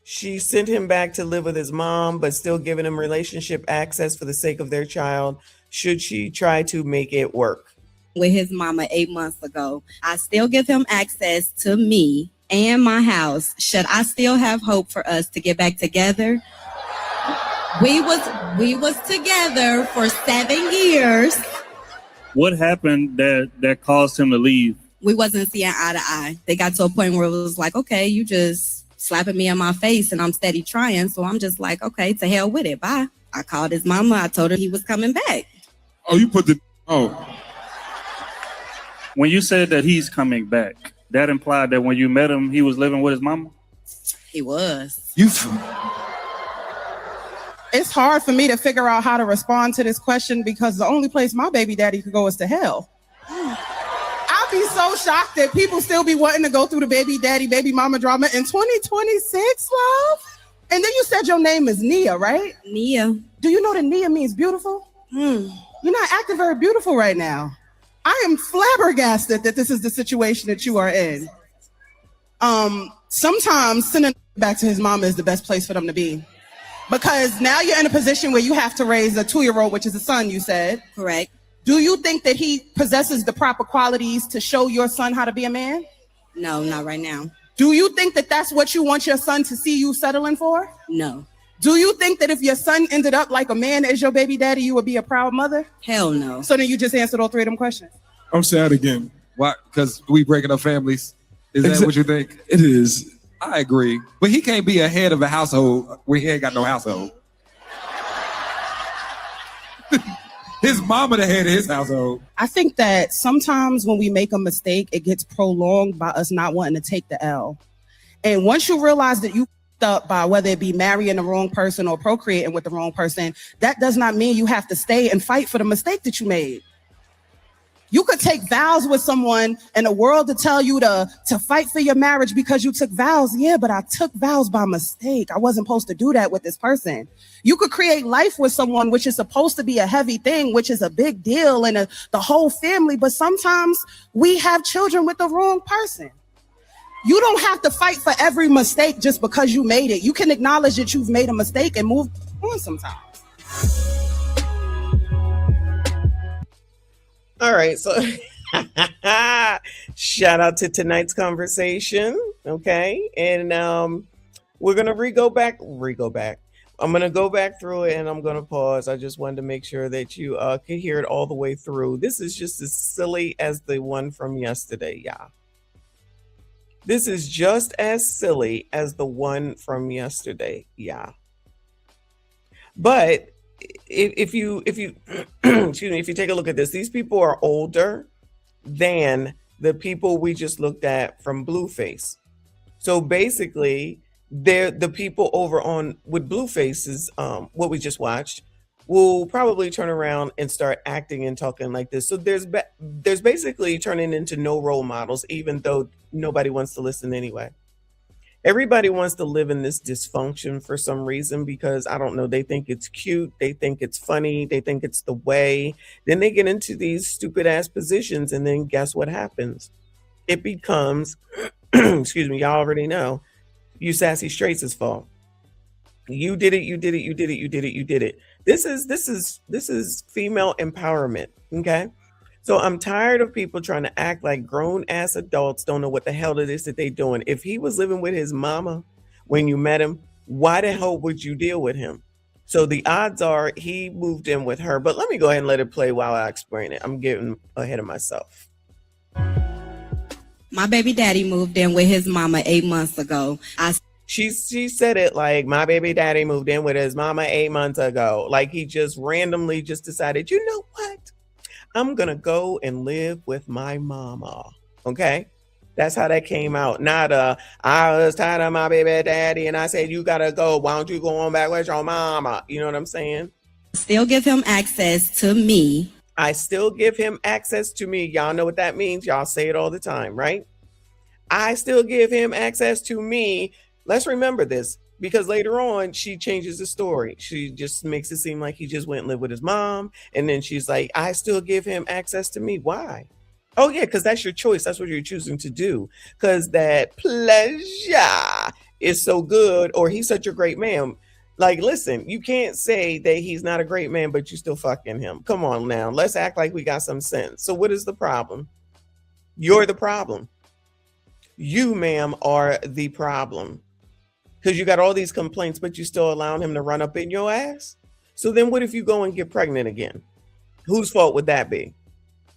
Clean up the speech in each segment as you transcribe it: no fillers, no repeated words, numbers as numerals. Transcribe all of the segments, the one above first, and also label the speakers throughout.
Speaker 1: She sent him back to live with his mom, but still giving him relationship access for the sake of their child. Should she try to make it work?
Speaker 2: With his mama 8 months ago. I still give him access to me and my house. Should I still have hope for us to get back together? We was together for 7 years.
Speaker 3: What happened that caused him to leave?
Speaker 2: We wasn't seeing eye to eye. They got to a point where it was like, okay, you just slapping me in my face and I'm steady trying. So I'm just like, okay, to hell with it. Bye. I called his mama. I told her he was coming back.
Speaker 4: Oh, you put the... Oh.
Speaker 3: When you said that he's coming back, that implied that when you met him, he was living with his mama?
Speaker 2: He was.
Speaker 5: It's hard for me to figure out how to respond to this question because the only place my baby daddy could go is to hell. I'll be so shocked that people still be wanting to go through the baby daddy, baby mama drama in 2026, love. And then you said your name is Nia, right?
Speaker 2: Nia.
Speaker 5: Do you know that Nia means beautiful? You're not acting very beautiful right now. I am flabbergasted that this is the situation that you are in. Sometimes sending back to his mama is the best place for them to be. Because now you're in a position where you have to raise a 2-year-old, which is a son, you said.
Speaker 2: Correct.
Speaker 5: Do you think that he possesses the proper qualities to show your son how to be a man?
Speaker 2: No, not right now.
Speaker 5: Do you think that that's what you want your son to see you settling for?
Speaker 2: No.
Speaker 5: Do you think that if your son ended up like a man as your baby daddy, you would be a proud mother?
Speaker 2: Hell no.
Speaker 5: So then you just answered all 3 of them questions.
Speaker 4: I'm sad again.
Speaker 6: Why? Because we breaking up families. Is that what you think?
Speaker 4: It is.
Speaker 6: I agree. But he can't be a head of a household where he ain't got no household. His mama the head of his household.
Speaker 5: I think that sometimes when we make a mistake, it gets prolonged by us not wanting to take the L. And once you realize that you up by whether it be marrying the wrong person or procreating with the wrong person, that does not mean you have to stay and fight for the mistake that you made. You could take vows with someone and the world to tell you to fight for your marriage because you took vows. Yeah, but I took vows by mistake. I wasn't supposed to do that with this person. You could create life with someone, which is supposed to be a heavy thing, which is a big deal and the whole family. But sometimes we have children with the wrong person. You don't have to fight for every mistake just because you made it. You can acknowledge that you've made a mistake and move on sometimes.
Speaker 1: All right, so shout out to tonight's conversation, okay? And we're gonna go back. I'm gonna go back through it and I'm gonna pause. I just wanted to make sure that you could hear it all the way through. This is just as silly as the one from yesterday, yeah. This is just as silly as the one from yesterday, yeah. But if you excuse me, if you take a look at this, these people are older than the people we just looked at from Blueface. So basically, they're the people over on with Blueface's what we just watched will probably turn around and start acting and talking like this. So there's basically turning into no role models, even though nobody wants to listen anyway. Everybody wants to live in this dysfunction for some reason because, I don't know, they think it's cute, they think it's funny, they think it's the way. Then they get into these stupid ass positions and then guess what happens? It becomes, excuse me, y'all already know, you sassy straights' fault. You did it, you did it, you did it, you did it, you did it. This is female empowerment, okay? So I'm tired of people trying to act like grown ass adults don't know what the hell it is that they doing. If he was living with his mama when you met him, why the hell would you deal with him? So the odds are he moved in with her. But let me go ahead and let it play while I explain it. I'm getting ahead of myself.
Speaker 2: My baby daddy moved in with his mama 8 months ago.
Speaker 1: She said it like my baby daddy moved in with his mama 8 months ago. Like he just randomly just decided, you know what? I'm going to go and live with my mama. Okay. That's how that came out. Not I was tired of my baby daddy and I said, you got to go. Why don't you go on back with your mama? You know what I'm saying?
Speaker 2: Still give him access to me.
Speaker 1: I still give him access to me. Y'all know what that means. Y'all say it all the time, right? I still give him access to me. Let's remember this because later on she changes the story. She just makes it seem like he just went and lived with his mom. And then she's like, I still give him access to me. Why? Oh yeah, because that's your choice. That's what you're choosing to do. Because that pleasure is so good or he's such a great man. Like, listen, you can't say that he's not a great man, but you still fucking him. Come on now. Let's act like we got some sense. So what is the problem? You're the problem. You, ma'am, are the problem. Because you got all these complaints, but you still allowing him to run up in your ass. So then what if you go and get pregnant again? Whose fault would that be?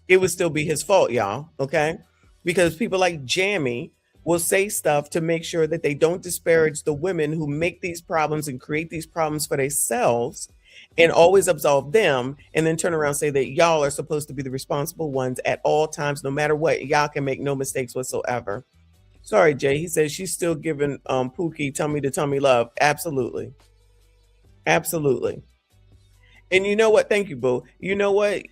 Speaker 1: It would still be his fault, y'all. Okay? Because people like Jamie will say stuff to make sure that they don't disparage the women who make these problems and create these problems for themselves and always absolve them and then turn around and say that y'all are supposed to be the responsible ones at all times, no matter what. Y'all can make no mistakes whatsoever. Sorry, Jay. He says she's still giving Pookie tummy to tummy love. Absolutely. Absolutely. And you know what? Thank you, Boo. You know what,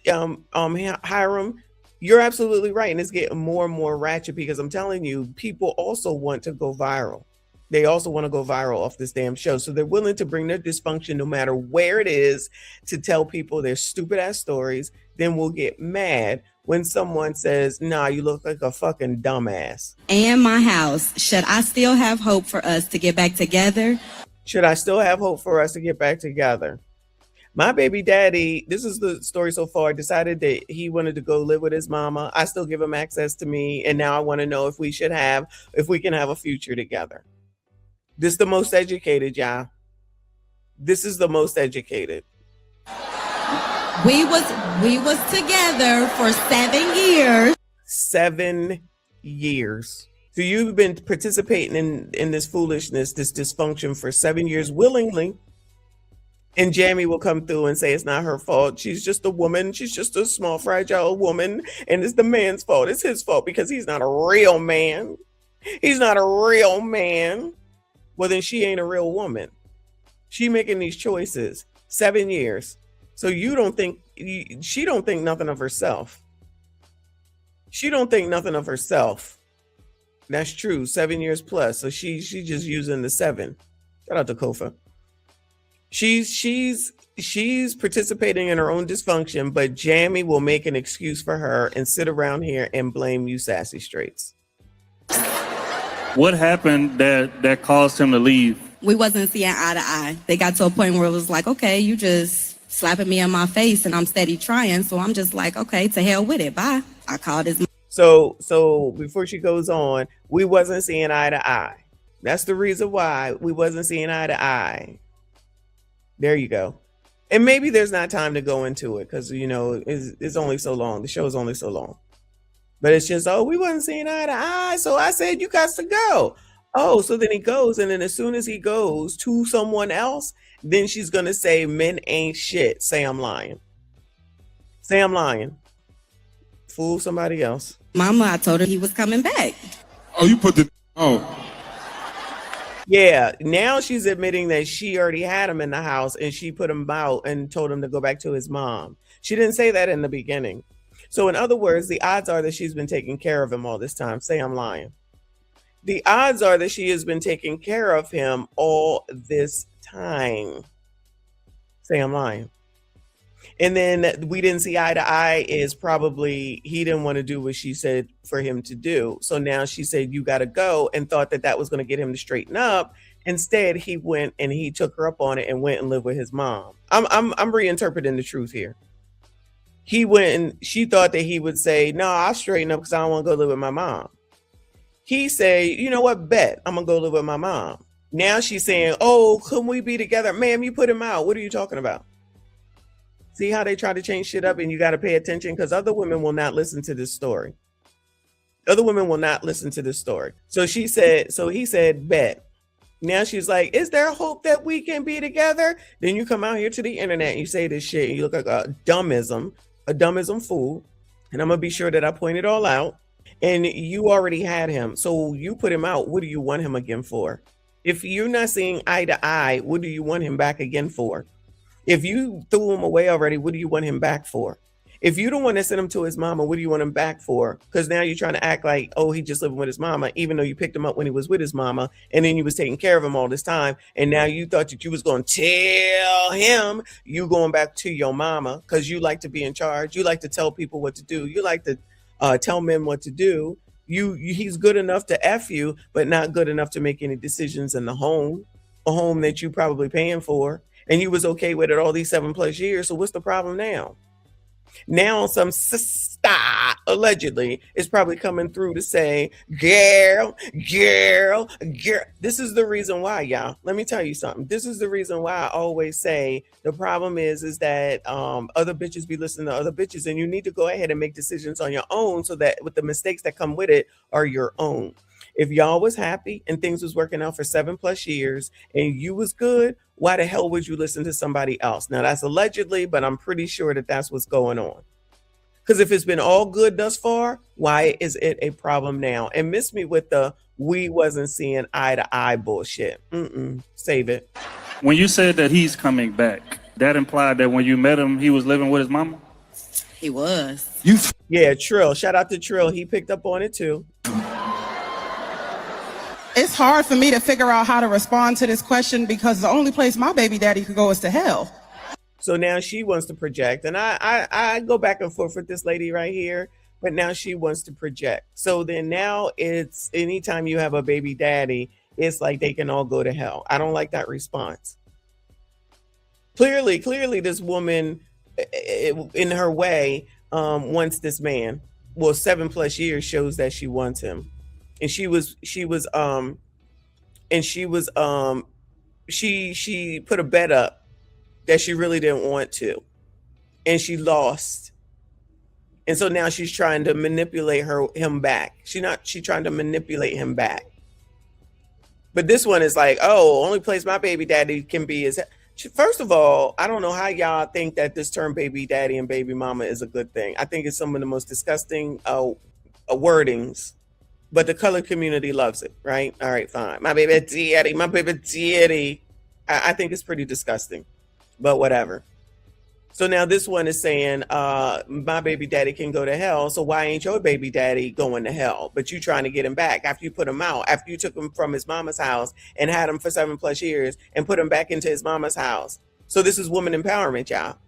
Speaker 1: Hiram, you're absolutely right. And it's getting more and more ratchet because I'm telling you, people also want to go viral. They also want to go viral off this damn show. So they're willing to bring their dysfunction no matter where it is to tell people their stupid ass stories. Then we'll get mad when someone says, nah, you look like a fucking dumbass.
Speaker 2: And my house, should I still have hope for us to get back together?
Speaker 1: Should I still have hope for us to get back together? My baby daddy, this is the story so far, decided that he wanted to go live with his mama. I still give him access to me. And now I want to know if we can have a future together. This is the most educated, y'all. This is the most educated.
Speaker 2: We was together for 7 years.
Speaker 1: 7 years. So you've been participating in this foolishness, this dysfunction for 7 years willingly. And Jamie will come through and say it's not her fault. She's just a woman. She's just a small, fragile woman. And it's the man's fault. It's his fault because he's not a real man. He's not a real man. Well, then she ain't a real woman. She making these choices. 7 years. So you don't think, she don't think nothing of herself. She don't think nothing of herself. That's true. 7 years plus. So she's just using the 7. Shout out to Kofa. She's participating in her own dysfunction, but Jamie will make an excuse for her and sit around here and blame you sassy straights.
Speaker 3: What happened that caused him to leave?
Speaker 2: We wasn't seeing eye to eye. They got to a point where it was like, okay, you just slapping me in my face and I'm steady trying. So I'm just like, okay, to hell with it. Bye. I called his.
Speaker 1: So before she goes on, we wasn't seeing eye to eye. That's the reason why we wasn't seeing eye to eye. There you go. And maybe there's not time to go into it because, you know, it's only so long. The show is only so long. But it's just, oh, we wasn't seeing eye to eye. So I said, you got to go. Oh, so then he goes. And then as soon as he goes to someone else, then she's going to say, men ain't shit. Say I'm lying. Say I'm lying. Fool somebody else.
Speaker 2: Mama, I told her he was coming back.
Speaker 4: Oh, you put the, oh.
Speaker 1: Yeah, now she's admitting that she already had him in the house and she put him out and told him to go back to his mom. She didn't say that in the beginning. So in other words, the odds are that she's been taking care of him all this time. Say I'm lying. The odds are that she has been taking care of him all this time. Say I'm lying. And then we didn't see eye to eye is probably he didn't want to do what she said for him to do. So now she said, you got to go, and thought that was going to get him to straighten up. Instead, he went and he took her up on it and went and lived with his mom. I'm reinterpreting the truth here. He went and she thought that he would say, no, I'll straighten up because I don't want to go live with my mom. He say, you know what, bet I'm going to go live with my mom. Now she's saying, oh, can we be together? Ma'am, you put him out. What are you talking about? See how they try to change shit up, and you got to pay attention because other women will not listen to this story. Other women will not listen to this story. So he said, bet. Now she's like, is there hope that we can be together? Then you come out here to the internet and you say this shit and you look like a dummism fool. And I'm going to be sure that I point it all out. And you already had him. So you put him out. What do you want him again for? If you're not seeing eye to eye, what do you want him back again for? If you threw him away already, what do you want him back for? If you don't want to send him to his mama, what do you want him back for? Because now you're trying to act like, oh, he just living with his mama, even though you picked him up when he was with his mama, and then you was taking care of him all this time. And now you thought that you was going to tell him you going back to your mama because you like to be in charge. You like to tell people what to do. You like to tell men what to do. He's good enough to F you, but not good enough to make any decisions in the home, a home that you probably paying for. And you was okay with it all these 7+ years. So what's the problem now? Now some sister allegedly is probably coming through to say, girl. This is the reason why, y'all. Let me tell you something. This is the reason why I always say the problem is that other bitches be listening to other bitches, and you need to go ahead and make decisions on your own so that with the mistakes that come with it are your own. If y'all was happy and things was working out for 7+ years and you was good, why the hell would you listen to somebody else? Now that's allegedly, but I'm pretty sure that that's what's going on. Because if it's been all good thus far, why is it a problem now? And miss me with the we wasn't seeing eye to eye bullshit. Save it.
Speaker 3: When you said that he's coming back, that implied that when you met him, he was living with his mama?
Speaker 2: He was.
Speaker 1: Yeah, Trill. Shout out to Trill. He picked up on it too.
Speaker 5: It's hard for me to figure out how to respond to this question because the only place my baby daddy could go is to hell.
Speaker 1: So now she wants to project. And I go back and forth with this lady right here, but now she wants to project. So then now it's anytime you have a baby daddy, it's like they can all go to hell. I don't like that response. Clearly this woman in her way wants this man. Well, 7+ years shows that she wants him. And she put a bet up that she really didn't want to, and she lost. And so now she's trying to manipulate him back. She's trying to manipulate him back. But this one is like, oh, only place my baby daddy can be is. First of all, I don't know how y'all think that this term baby daddy and baby mama is a good thing. I think it's some of the most disgusting wordings. But the colored community loves it, right? All right, fine. My baby daddy. I think it's pretty disgusting, but whatever. So now this one is saying, my baby daddy can go to hell. So why ain't your baby daddy going to hell? But you trying to get him back after you put him out, after you took him from his mama's house and had him for 7+ years and put him back into his mama's house. So this is woman empowerment, y'all.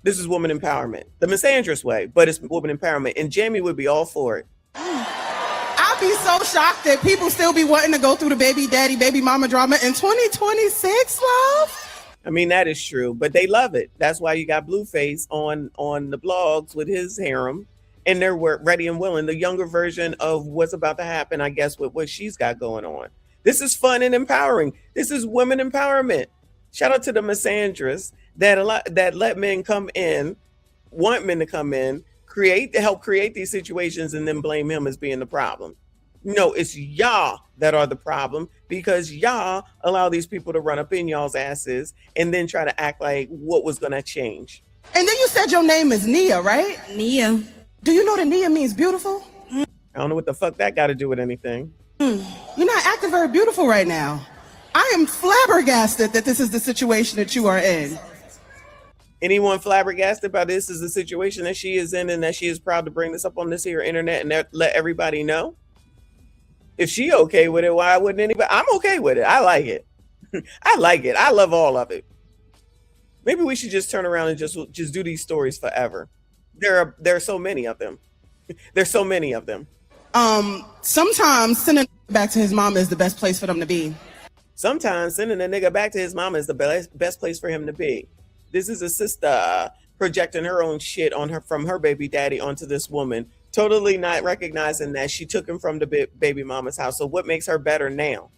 Speaker 1: This is woman empowerment. The misandrous way, but it's woman empowerment. And Jamie would be all for it.
Speaker 5: I'd be so shocked that people still be wanting to go through the baby daddy, baby mama drama in 2026, love.
Speaker 1: I mean, that is true, but they love it. That's why you got Blueface on the blogs with his harem, and they're ready and willing. The younger version of what's about to happen, I guess, with what she's got going on. This is fun and empowering. This is women empowerment. Shout out to the misandrous that let men come in, want men to come in, help create these situations, and then blame him as being the problem. No, it's y'all that are the problem because y'all allow these people to run up in y'all's asses and then try to act like what was going to change.
Speaker 5: And then you said your name is Nia, right?
Speaker 2: Nia.
Speaker 5: Do you know that Nia means beautiful?
Speaker 1: I don't know what the fuck that got to do with anything.
Speaker 5: You're not acting very beautiful right now. I am flabbergasted that this is the situation that you are in.
Speaker 1: Anyone flabbergasted by this is the situation that she is in and that she is proud to bring this up on this here internet and let everybody know? If she okay with it, why wouldn't anybody? I'm okay with it. I like it. I like it. I love all of it. Maybe we should just turn around and just do these stories forever. There are so many of them. There's so many of them.
Speaker 5: Sometimes sending back to his mama is the best place for them to be.
Speaker 1: Sometimes sending a nigga back to his mama is the best place for him to be. This is a sister projecting her own shit from her baby daddy onto this woman, totally not recognizing that she took him from the baby mama's house. So what makes her better now?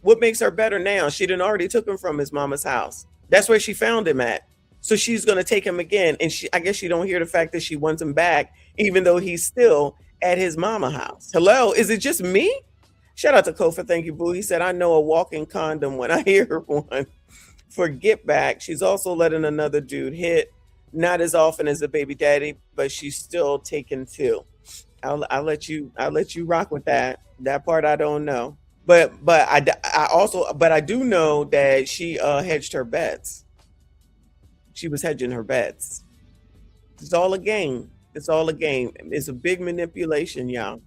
Speaker 1: What makes her better now? She done already took him from his mama's house. That's where she found him at. So she's going to take him again. And I guess she don't hear the fact that she wants him back, even though he's still at his mama house. Hello, is it just me? Shout out to Kofa. Thank you, boo. He said, I know a walking condom when I hear one. For get back, she's also letting another dude hit. Not as often as the baby daddy, but she's still taking two. I'll let you rock with that. That part I don't know. But I do know that she hedged her bets. She was hedging her bets. It's all a game. It's all a game. It's a big manipulation, y'all.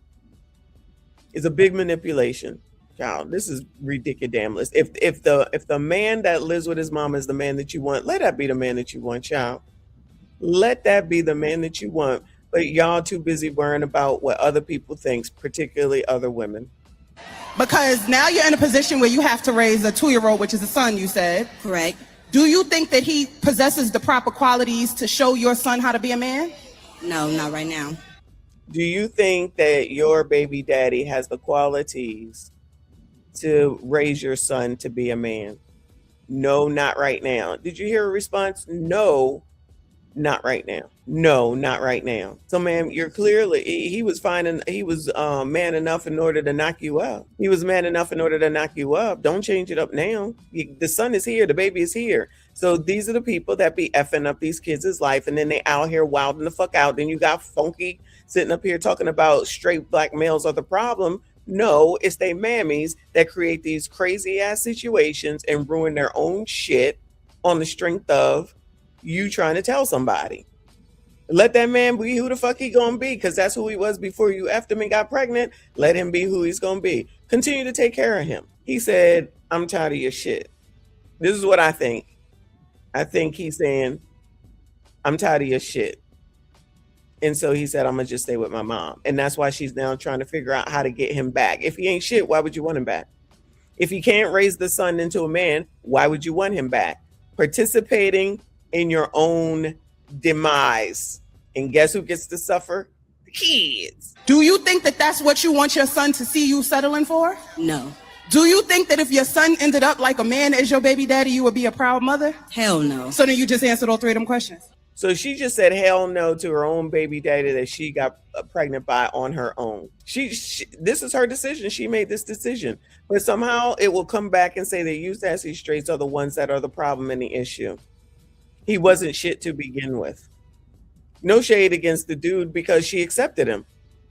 Speaker 1: It's a big manipulation. Y'all, this is ridiculous. If the man that lives with his mama is the man that you want, let that be the man that you want, child. Let that be the man that you want. but y'all too busy worrying about what other people think, particularly other women.
Speaker 5: Because now you're in a position where you have to raise a 2-year-old, which is a son, you said.
Speaker 2: Correct.
Speaker 5: Do you think that he possesses the proper qualities to show your son how to be a man?
Speaker 2: No, not right now.
Speaker 1: Do you think that your baby daddy has the qualities to raise your son to be a man? No, not right now. Did you hear a response? No, not right now. No, not right now. So, ma'am, you're clearly, he was fine and he was man enough in order to knock you up. He was man enough in order to knock you up. Don't change it up now. The son is here. The baby is here. So these are the people that be effing up these kids' life, and then they out here wilding the fuck out. Then you got Funky sitting up here talking about straight black males are the problem. No, it's they mammies that create these crazy ass situations and ruin their own shit on the strength of you trying to tell somebody. Let that man be who the fuck he gonna be, because that's who he was before you effed him and got pregnant. Let him be who he's gonna be. Continue to take care of him. He said, I'm tired of your shit. This is what I think. I think he's saying, I'm tired of your shit. And so he said, I'm gonna just stay with my mom. And that's why she's now trying to figure out how to get him back. If he ain't shit, why would you want him back? If he can't raise the son into a man, why would you want him back? Participating in your own demise. And guess who gets to suffer? The kids.
Speaker 5: Do you think that that's what you want your son to see you settling for?
Speaker 2: No.
Speaker 5: Do you think that if your son ended up like a man as your baby daddy, you would be a proud mother?
Speaker 2: Hell no.
Speaker 5: So then you just answered all 3 of them questions.
Speaker 1: So she just said hell no to her own baby daddy that she got pregnant by on her own. She this is her decision. She made this decision. But somehow it will come back and say that you sassy straights are the ones that are the problem and the issue. He wasn't shit to begin with. No shade against the dude because she accepted him.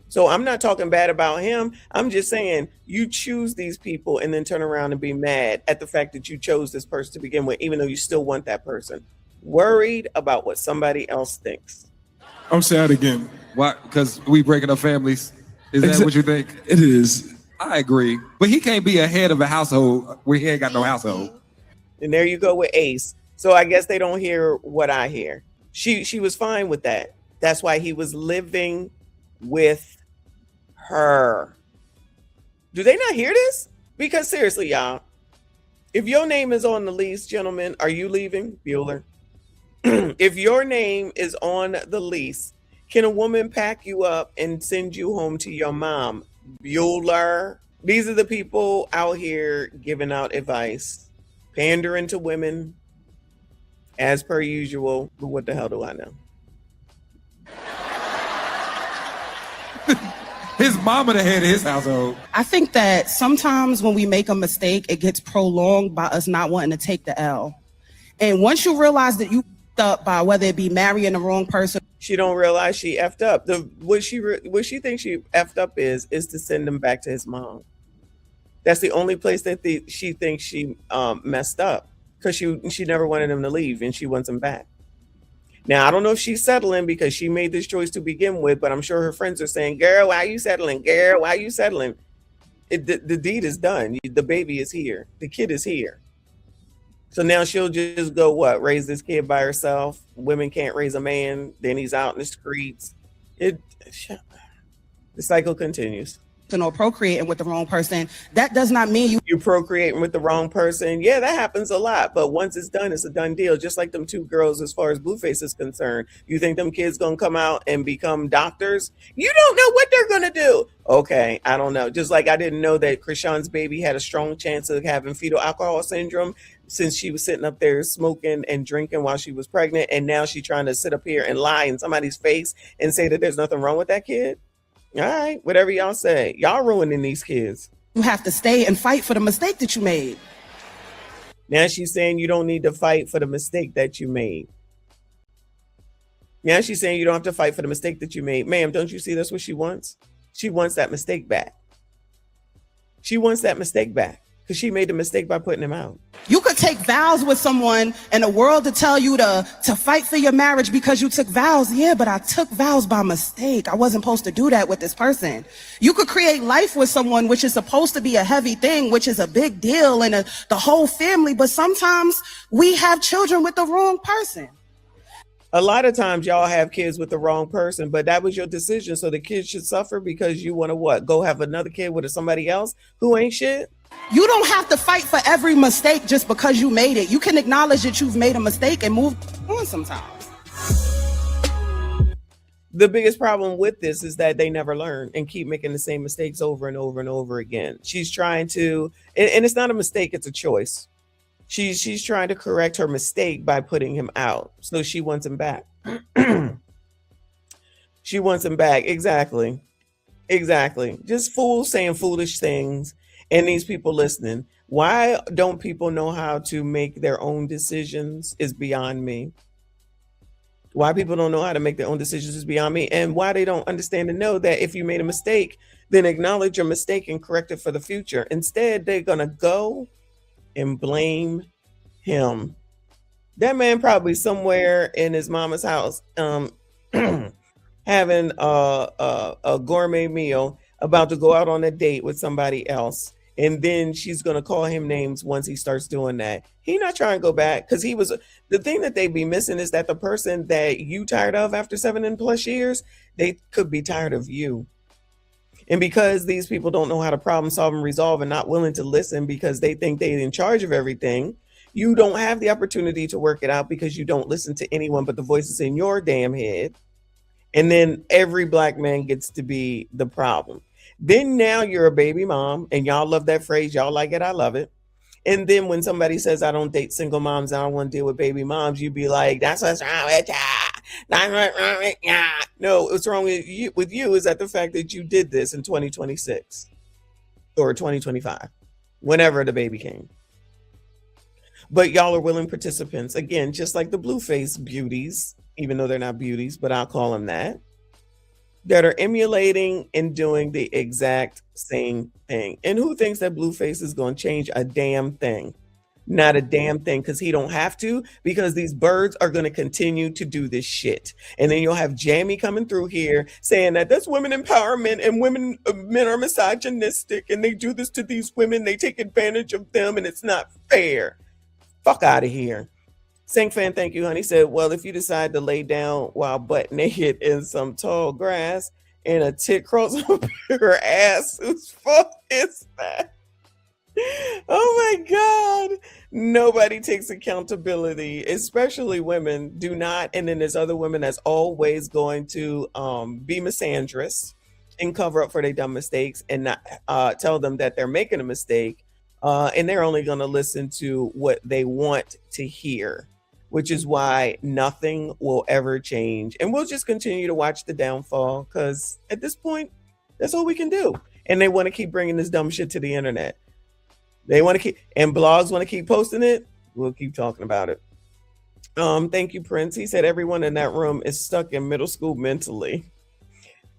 Speaker 1: So I'm not talking bad about him. I'm just saying you choose these people and then turn around and be mad at the fact that you chose this person to begin with, even though you still want that person. Worried about what somebody else thinks.
Speaker 4: I'm sad again.
Speaker 6: Why? Because we breaking up families. Is that what you think?
Speaker 4: It is.
Speaker 6: I agree. But he can't be a head of a household where he ain't got no household.
Speaker 1: And there you go with Ace. So I guess they don't hear what I hear. She was fine with that. That's why he was living with her. Do they not hear this? Because seriously, y'all, if your name is on the lease, gentlemen, are you leaving? Bueller. If your name is on the lease, can a woman pack you up and send you home to your mom? Bueller. These are the people out here giving out advice, pandering to women, as per usual. But what the hell do I know?
Speaker 6: His mama the head of his household.
Speaker 5: I think that sometimes when we make a mistake, it gets prolonged by us not wanting to take the L. And once you realize that you f***ed up by whether it be marrying the wrong person.
Speaker 1: She don't realize she effed up. What she thinks she effed up is to send him back to his mom. That's the only place that she thinks she messed up, because she never wanted him to leave and she wants him back. Now, I don't know if she's settling because she made this choice to begin with, but I'm sure her friends are saying, girl, why are you settling? Girl, why are you settling? The deed is done. The baby is here. The kid is here. So now she'll just go, what, raise this kid by herself? Women can't raise a man. Then he's out in the streets. The cycle continues.
Speaker 5: Or procreating with the wrong person, that does not mean
Speaker 1: you're procreating with the wrong person. Yeah, that happens a lot. But once it's done, it's a done deal. Just like them 2 girls, as far as Blueface is concerned. You think them kids gonna come out and become doctors? You don't know what they're gonna do. Okay, I don't know. Just like I didn't know that Krishan's baby had a strong chance of having fetal alcohol syndrome since she was sitting up there smoking and drinking while she was pregnant. And now she's trying to sit up here and lie in somebody's face and say that there's nothing wrong with that kid. All right, whatever y'all say. Y'all ruining these kids.
Speaker 5: you have to stay and fight for the mistake that you made.
Speaker 1: Now she's saying you don't need to fight for the mistake that you made. Now she's saying you don't have to fight for the mistake that you made. Ma'am, don't you see that's what she wants? She wants that mistake back. She wants that mistake back because she made the mistake by putting him out.
Speaker 5: You could take vows with someone and the world to tell you to fight for your marriage because you took vows. Yeah, but I took vows by mistake. I wasn't supposed to do that with this person. You could create life with someone, which is supposed to be a heavy thing, which is a big deal, and the whole family. But sometimes we have children with the wrong person.
Speaker 1: A lot of times y'all have kids with the wrong person, but that was your decision. So the kids should suffer because you want to what? Go have another kid with somebody else who ain't shit?
Speaker 5: You don't have to fight for every mistake just because you made it. You can acknowledge that you've made a mistake and move on sometimes.
Speaker 1: The biggest problem with this is that they never learn and keep making the same mistakes over and over and over again. She's trying to, and it's not a mistake, it's a choice. She's trying to correct her mistake by putting him out. So she wants him back. She wants him back. Exactly. Just fools saying foolish things. And these people listening. Why don't people know how to make their own decisions is beyond me. Why people don't know how to make their own decisions is beyond me. And why they don't understand and know that if you made a mistake, then acknowledge your mistake and correct it for the future. Instead, they're going to go and blame him. That man probably somewhere in his mama's house having a gourmet meal, about to go out on a date with somebody else. And then she's going to call him names once he starts doing that. He not trying to go back because he was, the thing that they be missing is that the person that you tired of after 7+ years, they could be tired of you. And because these people don't know how to problem solve and resolve and not willing to listen because they think they're in charge of everything, you don't have the opportunity to work it out because you don't listen to anyone but the voices in your damn head. And then every black man gets to be the problem. Then now you're a baby mom and y'all love that phrase. Y'all like it. I love it. And then when somebody says, I don't date single moms, I don't want to deal with baby moms, you be like, that's what's wrong with ya. That's what's wrong with ya. No, what's wrong with you is that the fact that you did this in 2026 or 2025, whenever the baby came. But y'all are willing participants. Again, just like the Blueface beauties, even though they're not beauties, but I'll call them that are emulating and doing the exact same thing. And who thinks that Blueface is going to change a damn thing? Not a damn thing, because he don't have to, because these birds are going to continue to do this shit. And then you'll have Jamie coming through here saying that that's women empowerment and men are misogynistic and they do this to these women. They take advantage of them and it's not fair. Fuck out of here. Sing Fan, thank you, honey. Said, well, if you decide to lay down while butt naked in some tall grass and a tit crawls up your ass, whose fault is that? Oh my God. Nobody takes accountability, especially women do not. And then there's other women that's always going to be misandrous and cover up for their dumb mistakes and not tell them that they're making a mistake. And they're only going to listen to what they want to hear, which is why nothing will ever change. And we'll just continue to watch the downfall because at this point, that's all we can do. And they want to keep bringing this dumb shit to the internet. They want to keep, and blogs want to keep posting it. We'll keep talking about it. Thank you, Prince. He said everyone in that room is stuck in middle school mentally.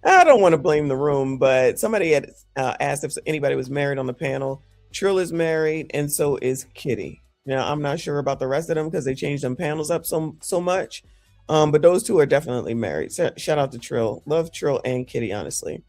Speaker 1: I don't want to blame the room, but somebody had asked if anybody was married on the panel. Trill is married, and so is Kitty. Now, I'm not sure about the rest of them because they changed them panels up so much. But those two are definitely married. So, shout out to Trill. Love Trill and Kitty, honestly.